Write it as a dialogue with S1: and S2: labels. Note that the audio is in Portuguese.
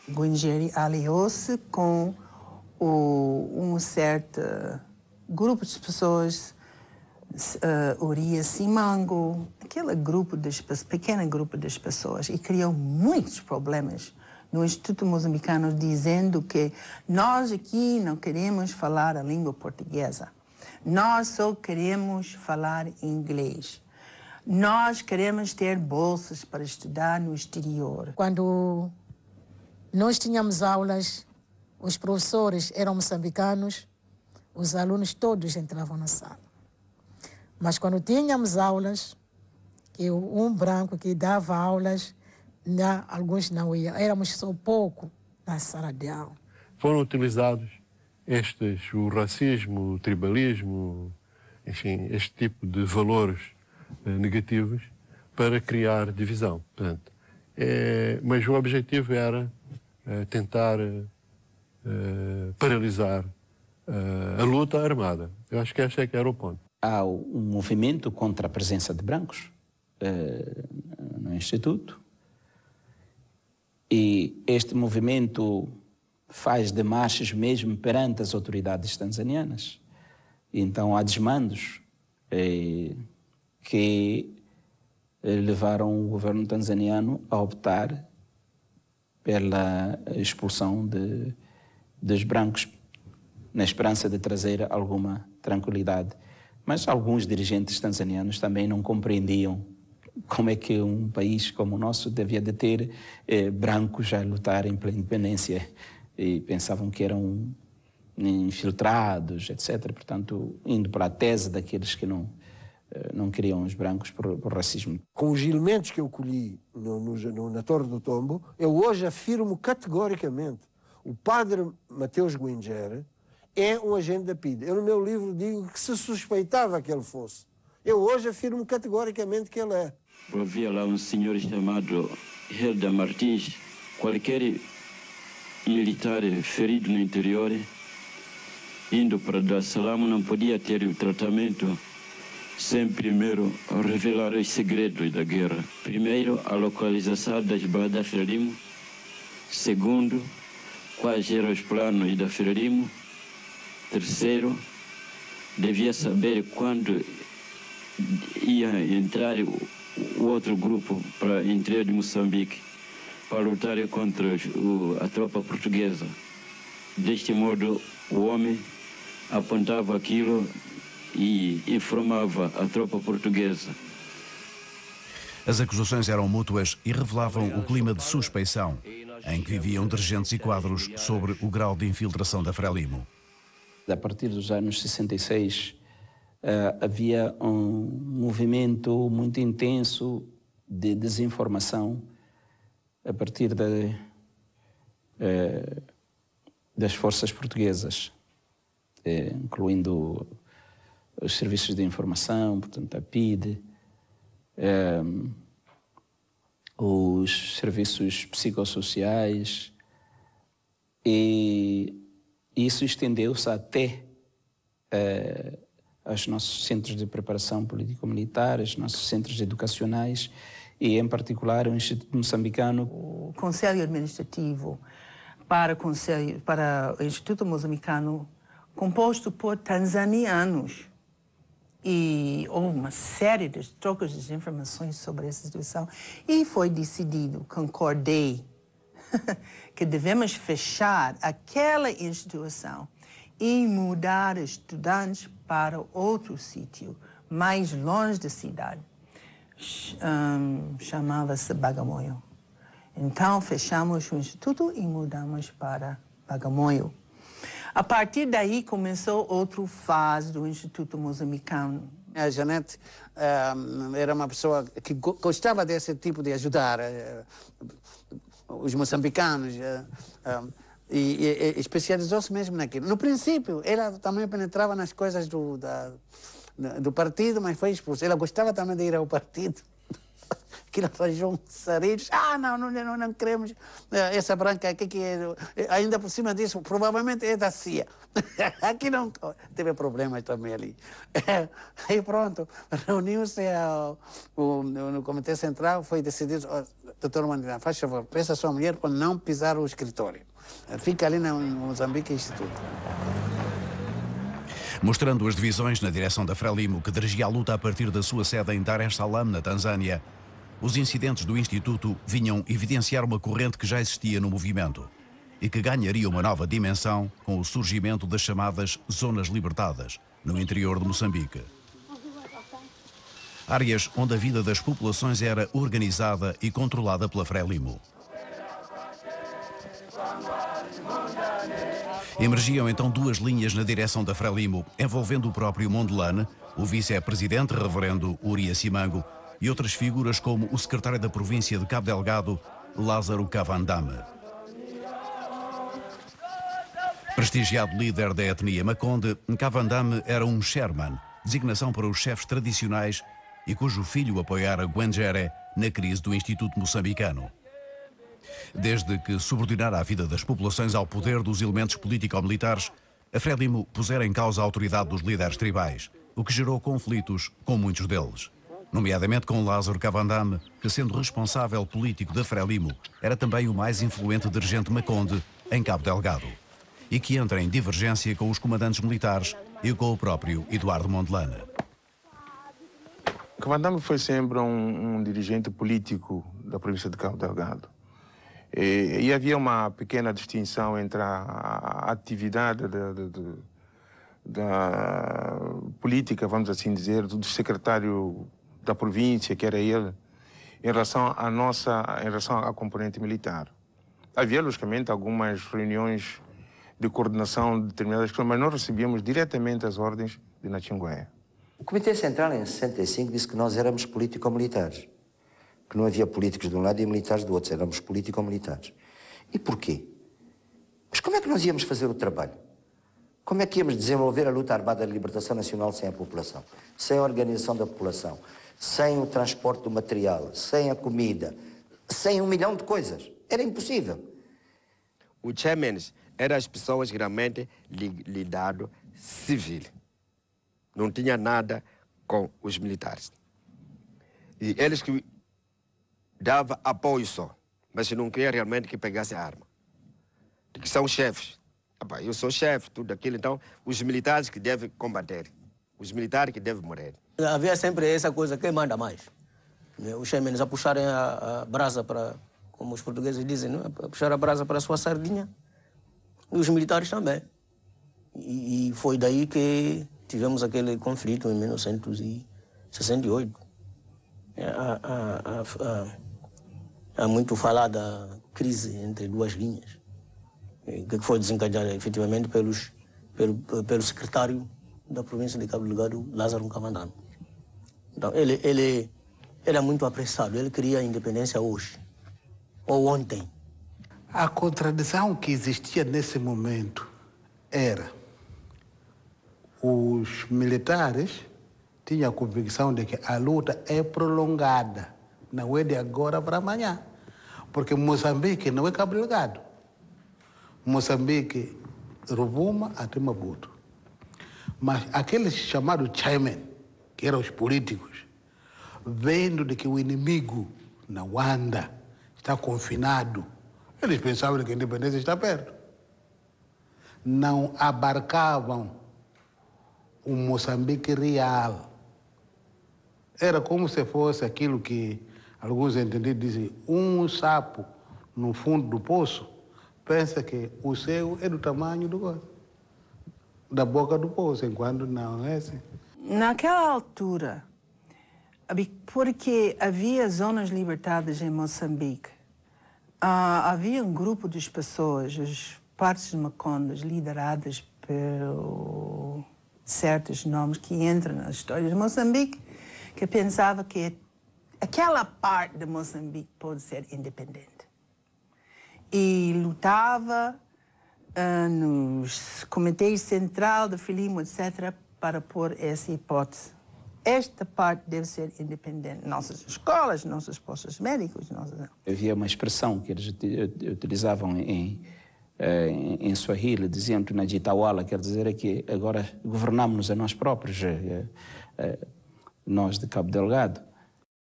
S1: Guingeri aliou-se com um certo grupo de pessoas, Uria Simango, aquele grupo pequeno grupo das pessoas, e criou muitos problemas no Instituto Moçambicano, dizendo que nós aqui não queremos falar a língua portuguesa, nós só queremos falar inglês, nós queremos ter bolsas para estudar no exterior.
S2: Quando nós tínhamos aulas, os professores eram moçambicanos, os alunos todos entravam na sala. Mas quando tínhamos aulas, que um branco que dava aulas, alguns não iam, éramos só pouco na sala de aula.
S3: Foram utilizados o racismo, o tribalismo, enfim, este tipo de valores negativos para criar divisão. Portanto, mas o objetivo era tentar paralisar a luta armada. Eu acho que este é que era o ponto.
S4: Há um movimento contra a presença de brancos no Instituto, e este movimento faz demarches mesmo perante as autoridades tanzanianas. Então há desmandos que levaram o governo tanzaniano a optar pela expulsão dos brancos, na esperança de trazer alguma tranquilidade. Mas alguns dirigentes tanzanianos também não compreendiam como é que um país como o nosso devia de ter brancos a lutarem pela independência, e pensavam que eram infiltrados, etc. Portanto, indo para a tese daqueles que não queriam os brancos por racismo.
S5: Com os elementos que eu colhi na Torre do Tombo, eu hoje afirmo categoricamente: o padre Mateus Guingeri é um agente da PIDE. Eu no meu livro digo que se suspeitava que ele fosse. Eu hoje afirmo categoricamente que ele é.
S6: Havia lá um senhor chamado Helder Martins. Qualquer militar ferido no interior, indo para Dar es Salaam, não podia ter o tratamento sem primeiro revelar os segredos da guerra. Primeiro, a localização das bases da Frelimo. Segundo, quais eram os planos da Frelimo. Terceiro, devia saber quando ia entrar o outro grupo para o interior de Moçambique para lutar contra a tropa portuguesa. Deste modo, o homem apontava aquilo e informava a tropa portuguesa.
S7: As acusações eram mútuas e revelavam o clima de suspeição em que viviam dirigentes e quadros sobre o grau de infiltração da Frelimo.
S4: A partir dos anos 66, havia um movimento muito intenso de desinformação a partir das forças portuguesas, incluindo os serviços de informação, portanto a PIDE, os serviços psicossociais, e isso estendeu-se até aos nossos centros de preparação político-militar, aos nossos centros educacionais e, em particular, o Instituto Moçambicano.
S1: O Conselho Administrativo para o Instituto Moçambicano, composto por tanzanianos, e houve uma série de trocas de informações sobre essa instituição, e foi decidido, concordei, que devemos fechar aquela instituição e mudar estudantes para outro sítio, mais longe da cidade. Chamava-se Bagamoyo. Então, fechamos o instituto e mudamos para Bagamoyo. A partir daí, começou outra fase do Instituto Moçambicano.
S8: A Janete era uma pessoa que gostava desse tipo de ajudar os moçambicanos e especializou-se mesmo naquilo. No princípio, ela também penetrava nas coisas do partido, mas foi expulsa. Ela gostava também de ir ao partido, aquilo arranjou um sarilhos. Não queremos essa branca aqui que ainda por cima disso, provavelmente é da CIA. Aqui não teve problemas também ali. Aí pronto, reuniu-se no Comitê Central, foi decidido, doutor Mandela, faz favor, peça a sua mulher para não pisar o escritório. Fica ali no Moçambique Instituto.
S7: Mostrando as divisões na direção da Frelimo, que dirigia a luta a partir da sua sede em Dar es Salaam, na Tanzânia, os incidentes do Instituto vinham evidenciar uma corrente que já existia no movimento e que ganharia uma nova dimensão com o surgimento das chamadas Zonas Libertadas, no interior de Moçambique. Áreas onde a vida das populações era organizada e controlada pela Frelimo. Emergiam então duas linhas na direção da Frelimo, envolvendo o próprio Mondlane, o vice-presidente reverendo Uria Simango e outras figuras como o secretário da província de Cabo Delgado, Lázaro Cavandame. Prestigiado líder da etnia Maconde, Cavandame era um Sherman, designação para os chefes tradicionais e cujo filho apoiara Guenjere na crise do Instituto Moçambicano. Desde que subordinara a vida das populações ao poder dos elementos político-militares, a Frelimo pusera em causa a autoridade dos líderes tribais, o que gerou conflitos com muitos deles, nomeadamente com Lázaro Cavandame, que, sendo responsável político da Frelimo, era também o mais influente dirigente Maconde em Cabo Delgado, e que entra em divergência com os comandantes militares e com o próprio Eduardo Mondlane.
S9: Cavandame foi sempre um dirigente político da província de Cabo Delgado. E havia uma pequena distinção entre a atividade da política, vamos assim dizer, do secretário da província, que era ele, em relação à componente militar. Havia, logicamente, algumas reuniões de coordenação de determinadas questões, mas nós recebíamos diretamente as ordens de Nachingwea.
S10: O Comitê Central, em 65, disse que nós éramos político-militares. Que não havia políticos de um lado e militares do outro, éramos político-militares. E porquê? Mas como é que nós íamos fazer o trabalho? Como é que íamos desenvolver a luta armada de libertação nacional sem a população? Sem a organização da população, sem o transporte do material, sem a comida, sem 1 milhão de coisas. Era impossível.
S11: Os chairman eram as pessoas realmente lidado civil. Não tinha nada com os militares. E eles que dava apoio só, mas não queria realmente que pegasse a arma. Que são chefes. Eu sou chefe, tudo aquilo, então os militares que devem combater, os militares que devem morrer.
S12: Havia sempre essa coisa, quem manda mais? Os chefes a puxarem a brasa para, como os portugueses dizem, não? A puxar a brasa para a sua sardinha. E os militares também. E foi daí que tivemos aquele conflito em 1968. Há muito falada crise entre duas linhas, que foi desencadeada efetivamente pelo secretário da província de Cabo Delgado, Lázaro Cavandame. Então, ele era muito apressado, ele queria a independência hoje, ou ontem.
S13: A contradição que existia nesse momento era os militares tinham a convicção de que a luta é prolongada. Não é de agora para amanhã. Porque Moçambique não é Cabo Delgado. Moçambique, Rovuma até Maputo. Mas aqueles chamados chairman, que eram os políticos, vendo de que o inimigo não anda, está confinado, eles pensavam que a independência está perto. Não abarcavam o Moçambique real. Era como se fosse aquilo que alguns entendidos dizem, um sapo no fundo do poço pensa que o céu é do tamanho da boca do poço, enquanto não é assim.
S1: Naquela altura, porque havia zonas libertadas em Moçambique, havia um grupo de pessoas, as partes de Macondes, lideradas por certos nomes que entram na história de Moçambique, que pensava que aquela parte de Moçambique pode ser independente. E lutava nos comitês central da Frelimo, etc., para pôr essa hipótese esta parte deve ser independente. Nossas escolas, nossos postos médicos.
S4: Havia uma expressão que eles utilizavam em Swahili, diziam tunajitawala, quer dizer que agora governamos-nos a nós próprios, nós de Cabo Delgado.